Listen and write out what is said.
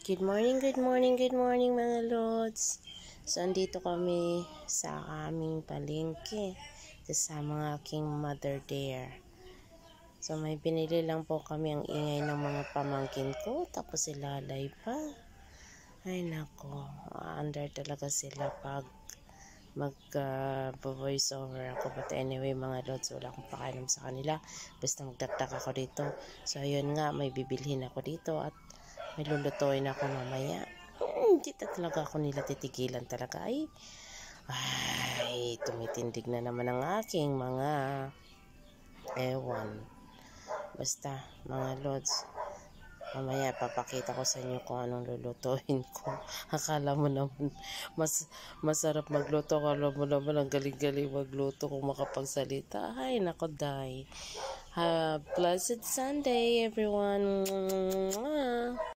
Good morning, good morning, good morning mga lods. So, andito kami sa aming palengke kasama ng aking mother there. So, may binili lang po kami, ang ingay ng mga pamangkin ko. Tapos ilalay pa. Ay nako, under talaga sila pag mag-voice over ako. But anyway mga lods, wala akong pakialam sa kanila. Basta magdagdag ako dito. So, ayun nga, may bibilhin ako dito at may lulutuin ako mamaya. Hindi talaga ako nila titigilan talaga. Ay, tumitindig na naman ang aking mga ewan. Basta, mga lods, mamaya papakita ko sa inyo kung anong lulutuin ko. Akala mo naman, masarap magluto. Akala mo naman, ang galing-galing magluto kung makapagsalita. Ay, nako, day. Have a blessed Sunday, everyone.